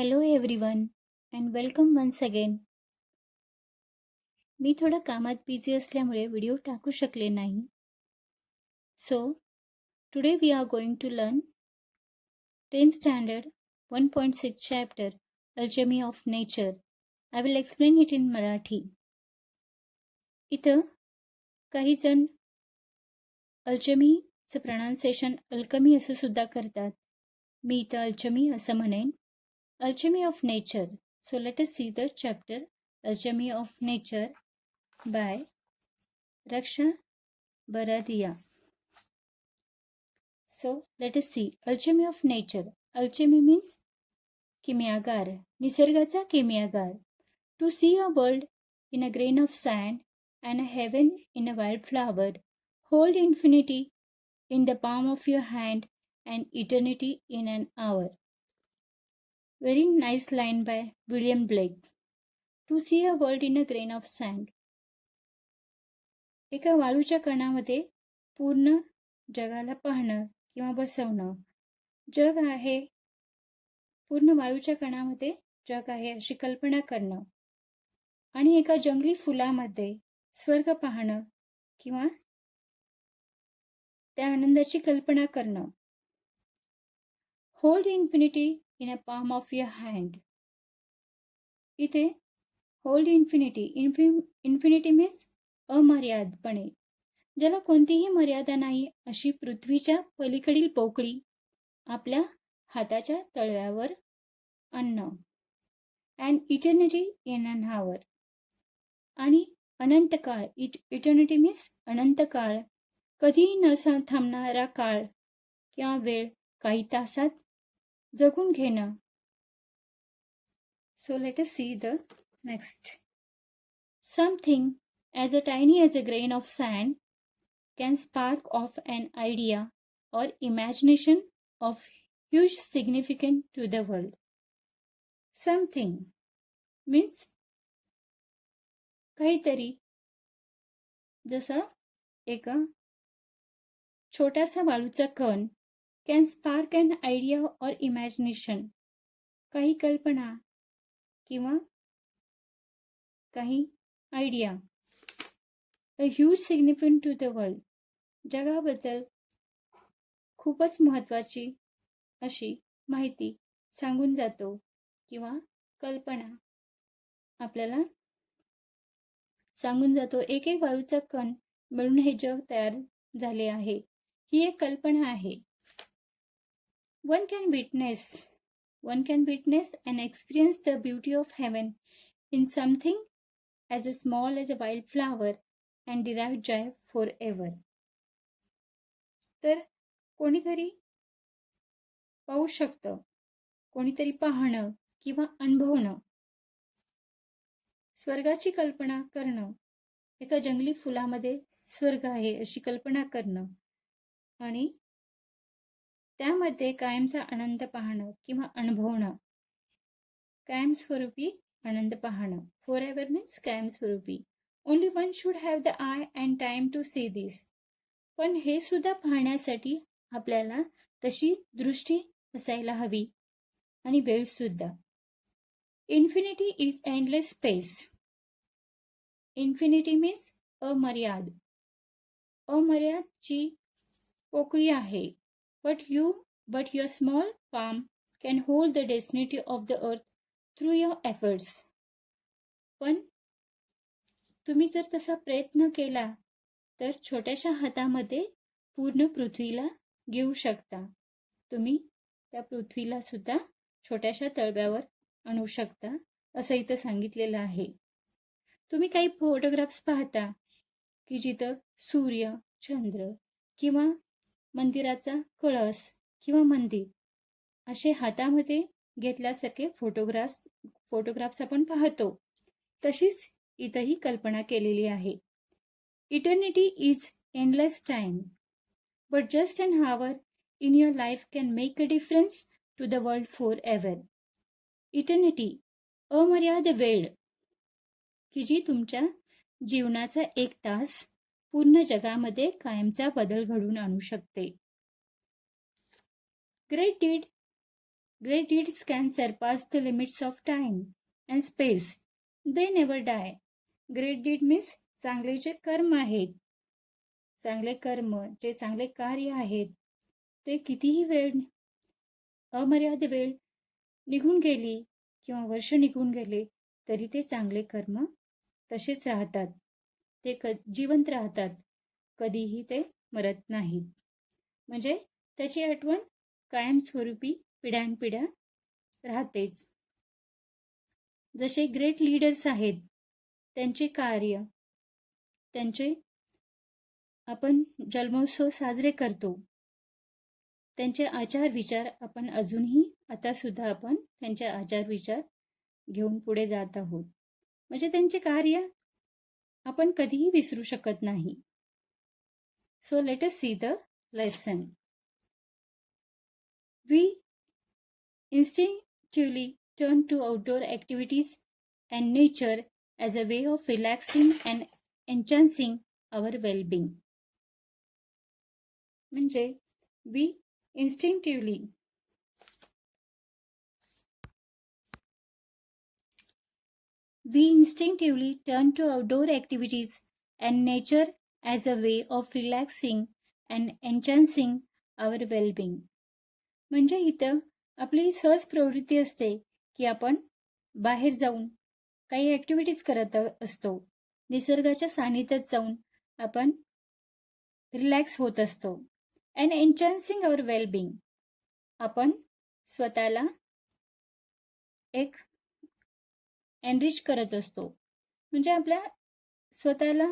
Hello everyone and welcome once again. मी थोडं कामात busy असल्यामुळे व्हिडिओ टाकू शकले नाही. So, today we are going to learn 10th standard 1.6 chapter Alchemy of Nature. I will explain it in Marathi. इथं काही जण अल्चमीचं प्रनाउन्सिएशन अल्कमी असं सुद्धा करतात. मी इथं अल्चमी असं म्हणेन. Alchemy of Nature. So let us see the chapter Alchemy of Nature by Raksha Baradia. So let us see Alchemy of Nature. Alchemy means किमयागार, निसर्गाचा किमयागार. To see a world in a grain of sand and a heaven in a wildflower. Hold infinity in the palm of your hand and eternity in an hour. Very nice line by William Blake. To see a world in a grain of sand. एका वाळूच्या कणामध्ये पूर्ण जगाला पाहणं किंवा बसवणं. जग आहे, पूर्ण वाळूच्या कणामध्ये जग आहे अशी कल्पना करणं आणि एका जंगली फुलामध्ये स्वर्ग पाहणं किंवा त्या आनंदाची कल्पना करणं. Hold infinity in a palm of your hand. इथे होल्ड इन्फिनिटी, इन्फिनिटी मीन्स अमर्यादपणे, ज्याला कोणतीही मर्यादा नाही अशी पृथ्वीच्या पलीकडील पोकळी आपल्या हाताच्या तळव्यावर आणणं. And eternity in an hour. आणि अनंतकाळ, इटर्निटी मीन्स अनंतकाळ, कधीही न थांबणारा काळ किंवा वेळ काही तासात जगून घेणं. So let us see the next. Something as tiny as a grain of sand can spark off an idea or imagination of huge significance to the world. Something means काहीतरी, जसं एका छोटासा वाळूचा कण can spark an idea or imagination, काही कल्पना किंवा काही idea. A huge significance to the world, जगाबद्दल खूपच महत्त्वाची अशी माहिती सांगून जातो किंवा कल्पना आपल्याला सांगून जातो. एक एक वाळूचा कण मिळून हे जग तयार झाले आहे, ही एक कल्पना आहे. One can witness and experience the beauty of heaven in something as small as a wildflower and derive joy forever. तर कोणीतरी पाहू शकतं, कोणीतरी पाहणं किंवा अनुभवणं, स्वर्गाची कल्पना करणं, एका जंगली फुलामध्ये स्वर्ग आहे अशी कल्पना करणं आणि त्यामध्ये कायमचा आनंद पाहणं किंवा अनुभवणं. कायमस्वरूपी आनंद पाहणं. फॉरएव्हर मीन्स कायमस्वरूपी. Only one should have the eye and time to see this. पण हे सुद्धा पाहण्यासाठी आपल्याला तशी दृष्टी असायला हवी आणि वेळ सुद्धा. Infinity is endless space. Infinity means अमर्याद. अमर्यादची पोकळी आहे. But your small palm can hold the destiny of the earth through your efforts. पण तुम्ही जर तसा प्रयत्न केला तर छोट्याशा हातामध्ये पूर्ण पृथ्वीला घेऊ शकता. तुम्ही त्या पृथ्वीला सुद्धा छोट्याशा तळव्यावर आणू शकता असं इथं सांगितलेलं आहे. तुम्ही काही फोटोग्राफ्स पाहता की जिथं सूर्य, चंद्र किंवा मंदिराचा कळस किंवा मंदिर असे हातामध्ये घेतल्यासारखे फोटोग्राफ्स आपण पाहतो. तशीच इथंही कल्पना केलेली आहे. Eternity is endless time, but just an hour in your life can make a difference to the world forever. Eternity अमर्याद वेळ की जी तुमच्या जीवनाचा एक तास पूर्ण जगामध्ये कायमचा बदल घडवून आणू शकते. Great deed Great deeds can surpass the limits of time and space. They never die. Great deed means चांगले जे कर्म आहेत, चांगले कर्म, जे चांगले कार्य आहेत, ते कितीही वेळ, अमर्याद वेळ निघून गेली किंवा वर्ष निघून गेले तरी ते चांगले कर्म तसेच राहतात. ते जिवंत राहतात. कधीही ते मरत नाहीत. म्हणजे त्याची आठवण कायमस्वरूपी पिढ्यानपिढ्या राहतेच. जसे ग्रेट लीडर्स आहेत, त्यांचे कार्य, त्यांचे आपण जन्मोत्सव साजरे करतो. त्यांचे आचार विचार आपण अजूनही आता सुद्धा आपण त्यांचे आचार विचार घेऊन पुढे जात आहोत. म्हणजे त्यांचे कार्य आपण कधीही विसरू शकत नाही. So let us see the lesson. We instinctively turn to outdoor activities and nature as a way of relaxing and enhancing our well-being. म्हणजे we instinctively turn to outdoor activities and nature as a way of relaxing and enhancing our well-being. म्हणजे इथं आपली सहज प्रवृत्ती असते की आपण बाहेर जाऊन काही ॲक्टिव्हिटीज करत असतो. निसर्गाच्या सानिध्यात जाऊन आपण रिलॅक्स होत असतो. अँड एन्हान्सिंग अवर वेलबिंग, आपण स्वतःला एक एनरिच करत असतो. म्हणजे आपल्या स्वतःला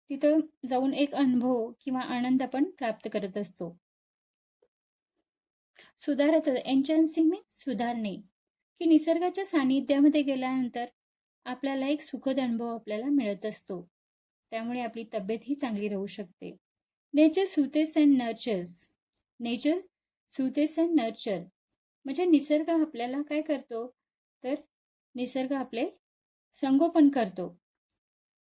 तिथं जाऊन एक अनुभव किंवा आनंद आपण प्राप्त करत असतो. सुधारत, एन्हान्सिंग मीन्स सुधारणे, की निसर्गाच्या सानिध्यामध्ये गेल्यानंतर आपल्याला एक सुखद अनुभव आपल्याला मिळत असतो. त्यामुळे आपली तब्येत ही चांगली राहू शकते. Nature soothes and nurtures. Nature soothes and nurture म्हणजे निसर्ग आपल्याला काय करतो, तर निसर्ग आपले संगोपन करतो,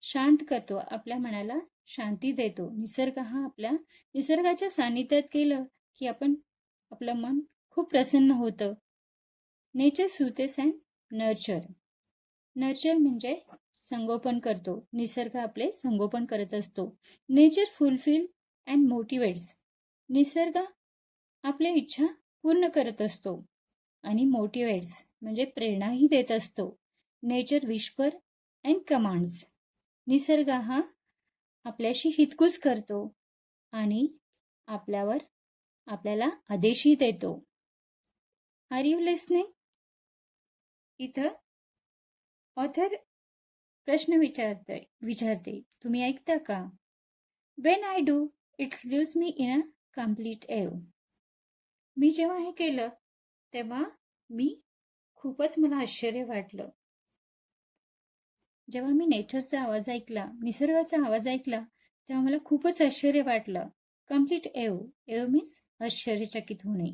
शांत करतो, आपल्या मनाला शांती देतो. निसर्ग हा आपल्या निसर्गाच्या सानिध्यात गेलं की आपलं मन खूप प्रसन्न होतं. Nature soothes and nurture. Nurture म्हणजे संगोपन करतो. निसर्ग आपले संगोपन करत असतो. Nature fulfil and motivates. निसर्ग आपल्या इच्छा पूर्ण करत असतो आणि मोटिवेट्स म्हणजे प्रेरणाही देत असतो. Nature whisper and commands. निसर्ग हा आपल्याशी हितगुज करतो आणि आपल्याला आदेशही देतो. Are you listening? इथं ऑथर प्रश्न विचारते, तुम्ही ऐकता का? When I do it leaves me in a complete awe. मी जेव्हा हे केलं तेव्हा खूपच मला आश्चर्य वाटलं. जेव्हा मी नेचरचा आवाज ऐकला, निसर्गाचा आवाज ऐकला, तेव्हा मला खूपच आश्चर्य वाटलं. कम्प्लीट एव. एव मीन्स आश्चर्यचकित होणे.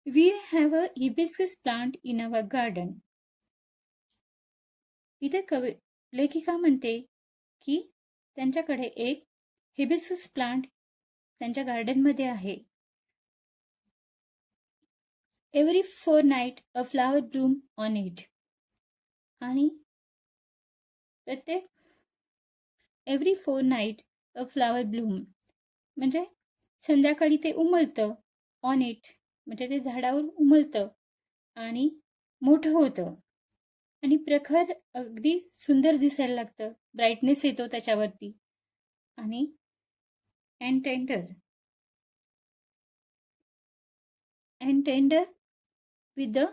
We have a hibiscus plant in our garden. इथे लेखिका म्हणते की त्यांच्याकडे एक हिबिस्कस प्लांट त्यांच्या गार्डनमध्ये आहे. Every fortnight a flower bloom on it. आणि प्रत्येक every fortnight a flower bloom म्हणजे संध्याकाळी ते उमलतं. ऑन इट म्हणजे ते झाडावर उमलतं आणि मोठं होतं आणि प्रखर अगदी सुंदर दिसायला लागतं. ब्राईटनेस येतो त्याच्यावरती. आणि and tender with the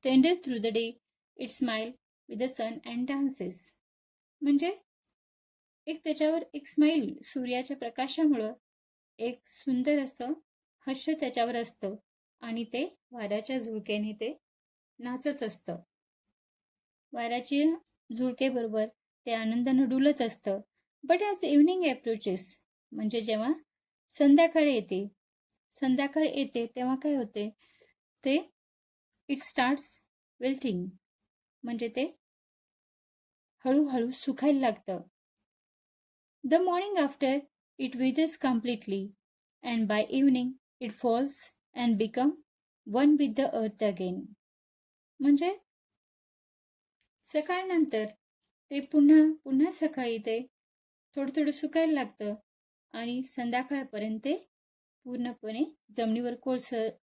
tender through the day, it smile with the sun and dances. म्हणजे त्याच्यावर एक स्माईल, सूर्याच्या प्रकाशामुळं एक सुंदर असं हास्य त्याच्यावर असतं आणि ते वाऱ्याच्या झुळकेने ते नाचत असतं. वाऱ्याची झुळकेबरोबर ते आनंदानं डुलत असतं. बट ॲज इव्हनिंग अप्रोचेस म्हणजे जेव्हा संध्याकाळ येते तेव्हा काय होते, ते इट स्टार्ट्स विल्टिंग म्हणजे ते हळूहळू सुकायला लागतं. The morning after it withers completely and by evening it falls and become one with the earth again. म्हणजे सकाळनंतर ते पुन्हा सकाळी ते थोडं सुकायला लागतं आणि संध्याकाळपर्यंत ते पूर्णपणे जमिनीवर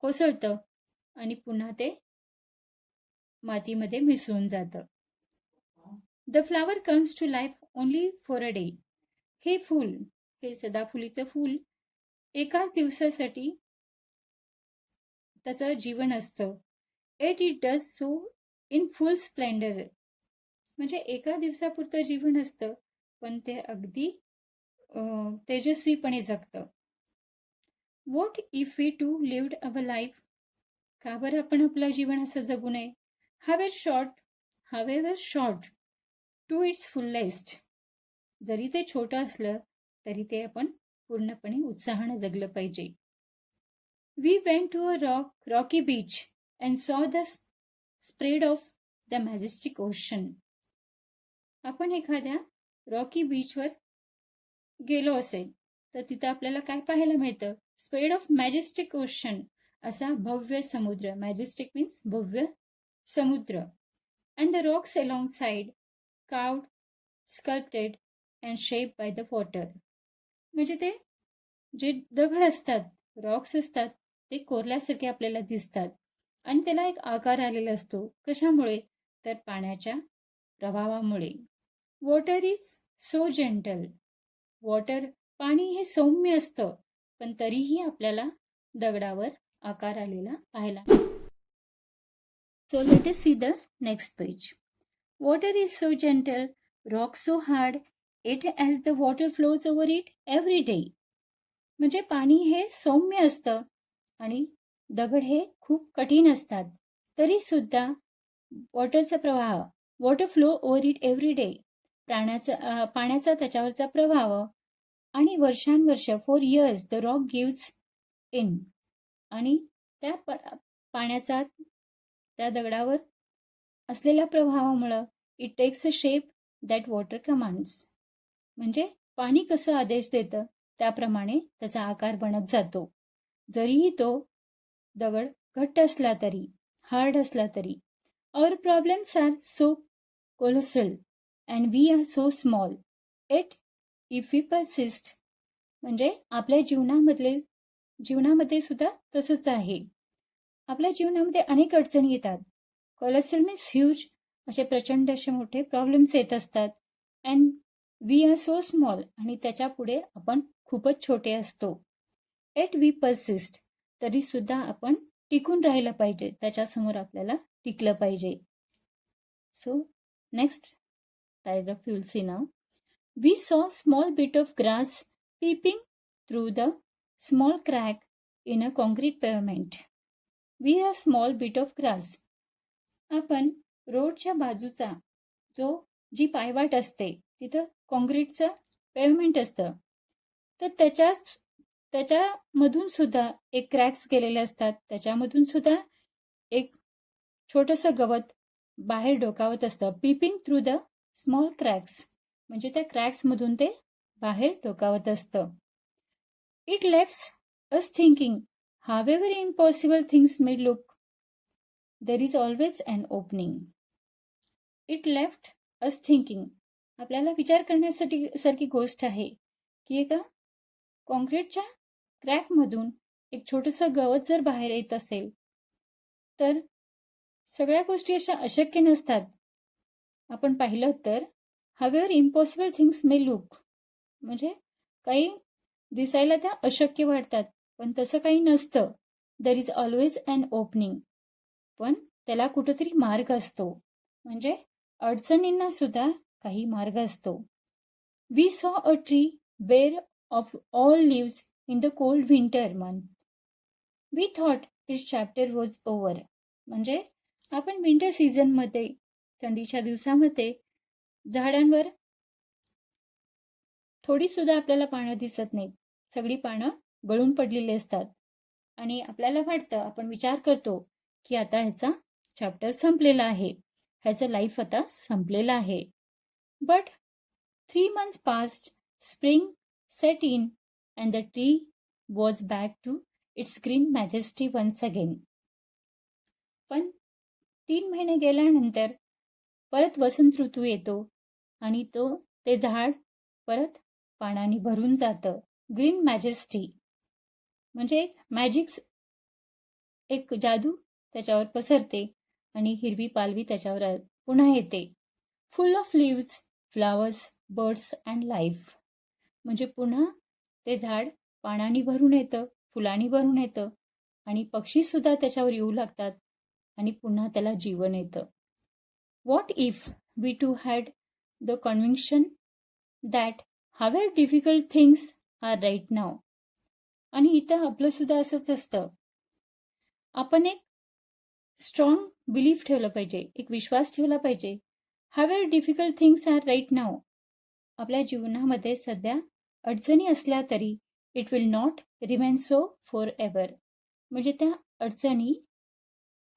कोसळतं आणि पुन्हा ते मातीमध्ये मिसळून जातं. The flower comes to life only for a day. हे सदाफुलीचं फूल एकाच दिवसासाठी त्याचं जीवन असतं. It does so in full splendour. म्हणजे एका दिवसापुरतं जीवन असतं, पण ते अगदी तेजस्वीपणे जगतं. What if we too lived our life. का बरं आपण आपलं जीवन असं जगू नये. However short to its fullest. जरी ते छोटं असलं तरी ते आपण पूर्णपणे उत्साहानं जगलं पाहिजे. We went to a rocky beach and saw the spread of the majestic ocean. आपण एखाद्या रॉकी बीचवर गेलो असेल तर तिथं आपल्याला काय पाहायला मिळतं. Spread of majestic ocean. असा भव्य समुद्र. मॅजेस्टिक मीन्स भव्य समुद्र. And the Roxx along side carved, sculpted and shape by the water. म्हणजे ते जे दगड असतात, रॉक्स असतात, ते कोरल्यासारखे आपल्याला दिसतात आणि त्याला एक आकार आलेला असतो. कशामुळे? तर पाण्याच्या प्रभावामुळे. Water is so gentle. पाणी हे सौम्य असतं, पण तरीही आपल्याला दगडावर आकार आलेला पाहायला. So let us see the next page. Water is so gentle, rock so hard, it as the water flows over it every day. म्हणजे पाणी हे सौम्य असतं आणि दगड हे खूप कठीण असतात. तरी सुद्धा वॉटरचा प्रवाह, water flow over it every day, पाण्याचा त्याच्यावरचा प्रभाव आणि वर्षानुवर्ष, for years the rock gives in. आणि त्या पाण्याचा त्या दगडावर असलेल्या प्रभावामुळं it takes a shape that water commands. म्हणजे पाणी कसं आदेश देतं त्याप्रमाणे त्याचा आकार बनत जातो. जरीही तो दगड घट्ट असला तरी, हार्ड असला तरी. Our problems are so colossal and we are so small. If we persist. म्हणजे आपल्या जीवनामध्ये सुद्धा तसंच आहे. आपल्या जीवनामध्ये अनेक अडचणी येतात. Colossal means huge. असे प्रचंड असे मोठे प्रॉब्लेम्स येत असतात. And we are so small. आणि त्याच्या पुढे आपण खूपच छोटे असतो. We persist. तरी सुद्धा आपण टिकून राहिलं पाहिजे. त्याच्यासमोर आपल्याला टिकलं पाहिजे. So next paragraph you will see now. We saw small bit of grass peeping through the small crack in a concrete pavement. We are small bit of grass. आपण रोडच्या बाजूचा जी पायवाट असते तिथं कॉन्क्रीटचं पेव्हमेंट असतं, तर त्याच्यामधून सुद्धा एक क्रॅक्स गेलेले असतात. त्याच्यामधून सुद्धा एक छोटंसं गवत बाहेर डोकावत असतं. Peeping through the small cracks. म्हणजे त्या क्रॅक्समधून ते बाहेर डोकावत असतं. It lefts us thinking however impossible things may look, there is always an opening. It left us thinking. आपल्याला विचार करण्यासाठी सारखी गोष्ट आहे की एका कॉन्क्रीटच्या क्रॅकमधून एक छोटंसं गवत जर बाहेर येत असेल तर सगळ्या गोष्टी अशा अशक्य नसतात. आपण पाहिलं तर however impossible things may look. म्हणजे काही दिसायला त्या अशक्य वाटतात, पण तसं काही नसतं. There is always an opening. पण त्याला कुठंतरी मार्ग असतो. म्हणजे अडचणींना सुद्धा काही मार्ग असतो. We saw a tree bare of all leaves in the cold winter month. We thought its chapter was over. म्हणजे आपण विंटर सीझनमध्ये, थंडीच्या दिवसामध्ये झाडांवर थोडी सुद्धा आपल्याला पानं दिसत नाहीत. सगळी पानं गळून पडलेली असतात आणि आपल्याला वाटतं, आपण विचार करतो की आता ह्याचा चॅप्टर संपलेला आहे, ह्याचं लाईफ आता संपलेलं आहे. But 3 months passed, spring set in, and the tree was back to its green majesty once again. पण 3 महिने गेल्यानंतर परत वसंत ऋतू येतो आणि ते झाड परत पानांनी भरून जातं. ग्रीन मॅजेस्टी म्हणजे एक जादू त्याच्यावर पसरते आणि हिरवी पालवी त्याच्यावर पुन्हा येते. फुल of lives, flowers, birds and life म्हणजे पुन्हा ते झाड पानांनी भरून येतं, फुलांनी भरून येतं आणि पक्षीसुद्धा त्याच्यावर येऊ लागतात आणि पुन्हा त्याला जीवन येतं. What if we too had the conviction that however difficult things are right now? आणि इथं आपलं सुद्धा असंच असतं. आपण एक स्ट्रॉंग बिलीफ ठेवलं पाहिजे, एक विश्वास ठेवला पाहिजे. however difficult things are right now. आपल्या जीवनामध्ये सध्या अडचणी असल्या तरी it will not remain so for ever. म्हणजे त्या अडचणी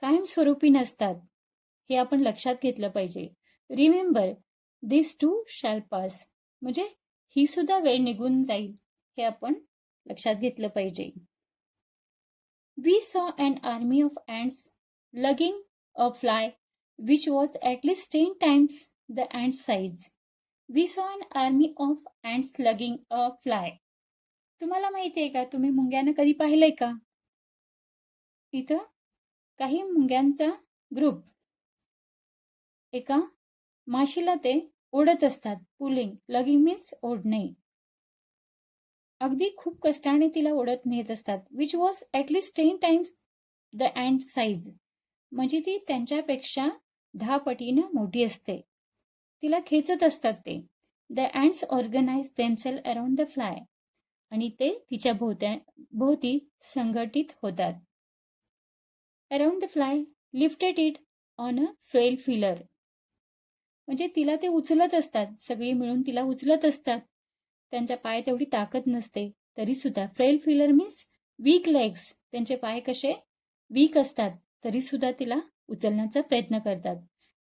कायमस्वरूपी नसतात हे आपण लक्षात घेतलं पाहिजे. Remember this too shall pass म्हणजे ही सुद्धा वेळ निघून जाईल हे आपण लक्षात घेतलं पाहिजे. We saw an army of ants lugging a fly which was at least 10 times the ant size. We saw an army of ants lugging a fly. तुम्हाला माहिती आहे का, तुम्ही मुंग्यांना कधी पाहिलंय का? इथं काही मुंग्यांचा ग्रुप एका माशीला ते ओढत असतात. पुलिंग, लगिंग मीन्स ओढणे. अगदी खूप कष्टाने तिला ओढत नेत असतात. Which was at least 10 times the ant size म्हणजे ती त्यांच्यापेक्षा 10 पटीनं मोठी असते. तिला खेचत असतात ते. The ants organise themselves around the fly आणि ते तिच्या भोवती संघटित होतात. Around the fly lifted it on a frail filler म्हणजे तिला ते उचलत असतात. सगळी मिळून तिला उचलत असतात. त्यांच्या पायात एवढी ताकद नसते तरी सुद्धा. Frail feeler means weak legs. त्यांचे पाय कसे वीक असतात तरी सुद्धा तिला उचलण्याचा प्रयत्न करतात.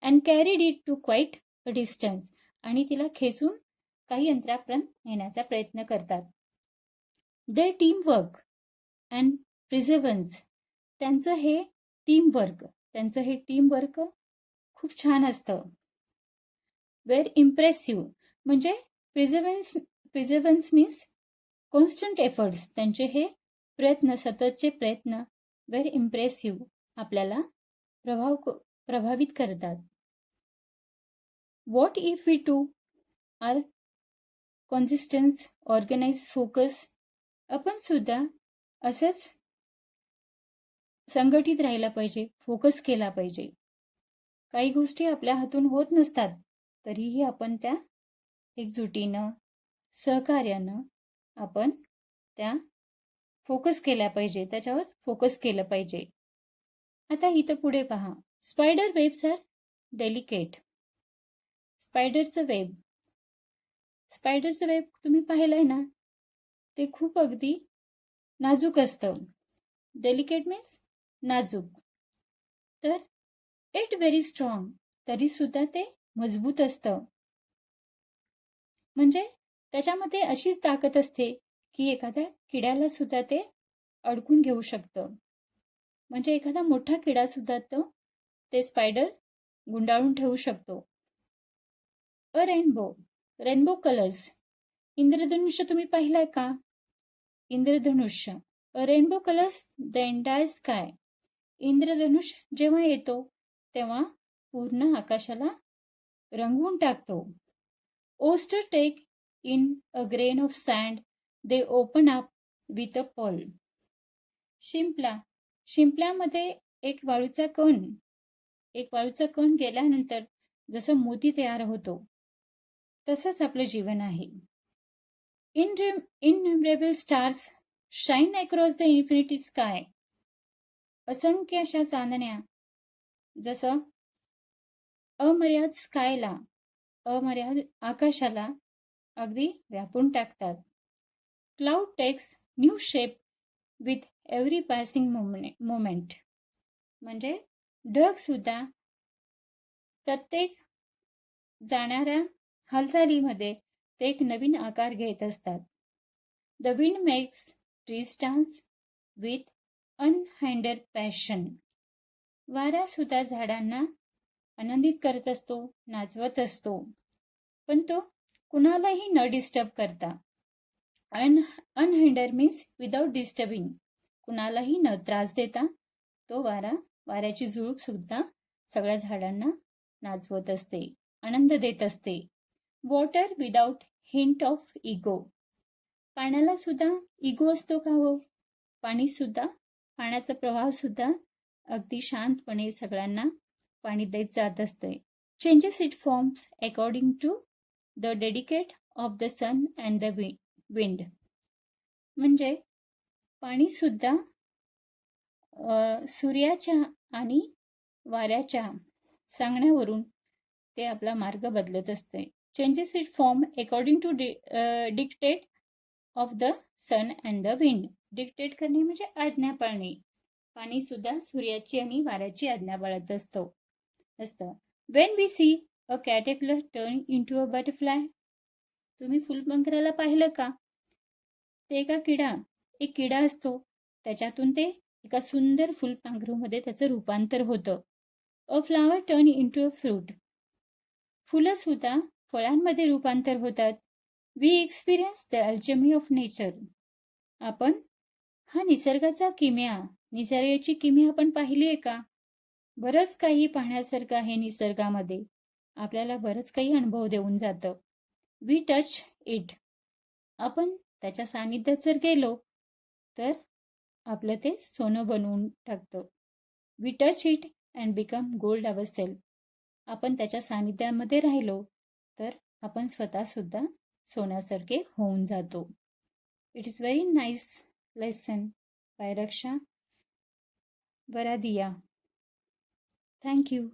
And carried it to quite a distance आणि तिला खेचून काही अंतरापर्यंत नेण्याचा प्रयत्न करतात. Their team work and perseverance त्यांचं हे टीम वर्क खूप छान असतं. व्हेरी इम्प्रेसिव्ह म्हणजे प्रिझर्वन्स मीन्स कॉन्स्टंट एफर्ट्स. त्यांचे हे प्रयत्न, सततचे प्रयत्न व्हेरी इम्प्रेसिव्ह आपल्याला प्रभावित करतात. What if we too are consistence, organise, focus आपण सुद्धा असंच संघटित राहायला पाहिजे, फोकस केला पाहिजे. काही गोष्टी आपल्या हातून होत नसतात तरीही आपण त्या एकजुटीनं, सहकार्यानं आपण त्या फोकस केल्या पाहिजे, त्याच्यावर फोकस केलं पाहिजे. आता इथं पुढे पहा. Spider webs are delicate. स्पायडरचं वेब तुम्ही पाहिलंय ना, ते खूप अगदी नाजूक असतं. डेलिकेट मीन्स नाजूक. तर इट व्हेरी स्ट्रॉंग तरी सुद्धा ते मजबूत असतं. म्हणजे त्याच्यामध्ये अशीच ताकद असते की एखाद्या किड्याला सुद्धा ते अडकून घेऊ शकतं. म्हणजे एखादा मोठा किडा सुद्धा ते स्पायडर गुंडाळून ठेवू शकतो. A rainbow colours. इंद्रधनुष्य तुम्ही पाहिलाय का? इंद्रधनुष्य a rainbow colours the entire sky. इंद्रधनुष जेव्हा येतो तेव्हा पूर्ण आकाशाला रंगवून टाकतो. Oyster take in a grain of sand they open up with a pearl. शिंपल्यामध्ये एक वाळूचा कण गेल्यानंतर जसं मोती तयार होतो तसंच आपलं जीवन आहे. Innumerable stars shine across the infinity sky. असंख्य अशा चांदण्या जसं अमर्याद आकाशाला अगदी व्यापून टाकतात. Cloud takes new shape with every passing moment. म्हणजे ढग सुद्धा प्रत्येक जाणाऱ्या हालचालीमध्ये ते एक नवीन आकार घेत असतात. The wind makes trees dance with unhindered passion. वारा सुद्धा झाडांना आनंदित करत असतो, नाचवत असतो, पण तो कुणालाही न डिस्टर्ब करता. अनहिंडर मीन्स विदाउट डिस्टर्बिंग, कुणालाही न त्रास देता तो वाऱ्याची झुळूक सुद्धा सगळ्या झाडांना नाचवत असते, आनंद देत असते. Water without hint of ego, पाण्याला सुद्धा इगो असतो का हो? पाण्याचा प्रवाह सुद्धा अगदी शांतपणे सगळ्यांना पाणी देत जात असते. Changes it forms according to the dedicate of the sun and the wind. म्हणजे पाणी सुद्धा सूर्याच्या आणि वाऱ्याच्या सांगण्यावरून ते आपला मार्ग बदलत असते. Changes it form according to dictate of the sun and the wind. Dictate करणे म्हणजे आज्ञा पाळणे. पाणी सुद्धा सूर्याची आणि वाऱ्याची आज्ञा पाळत असतं. When we see a caterpillar turn into a butterfly, तुम्ही फुलपाखराला पाहिलं का? ते एक किडा असतो, त्याच्यातून ते एका सुंदर फुलपाखरूमध्ये त्याचं रूपांतर होतं. A flower turn into a fruit, फुलं सुद्धा फळांमध्ये रूपांतर होतात. We experience the alchemy of nature, आपण हा निसर्गाची किमया आपण पाहिली आहे का? बरंच काही पाहण्यासारखं आहे निसर्गामध्ये, आपल्याला बरंच काही अनुभव देऊन जातं. वी टच इट, आपण त्याच्या सानिध्यात जर गेलो तर आपलं ते सोनं बनवून टाकतं. We touch it and become gold our self, आपण त्याच्या सानिध्यामध्ये राहिलो तर आपण स्वतः सुद्धा सोन्यासारखे होऊन जातो. It is very nice lesson by Raksha Varadiya. Thank you.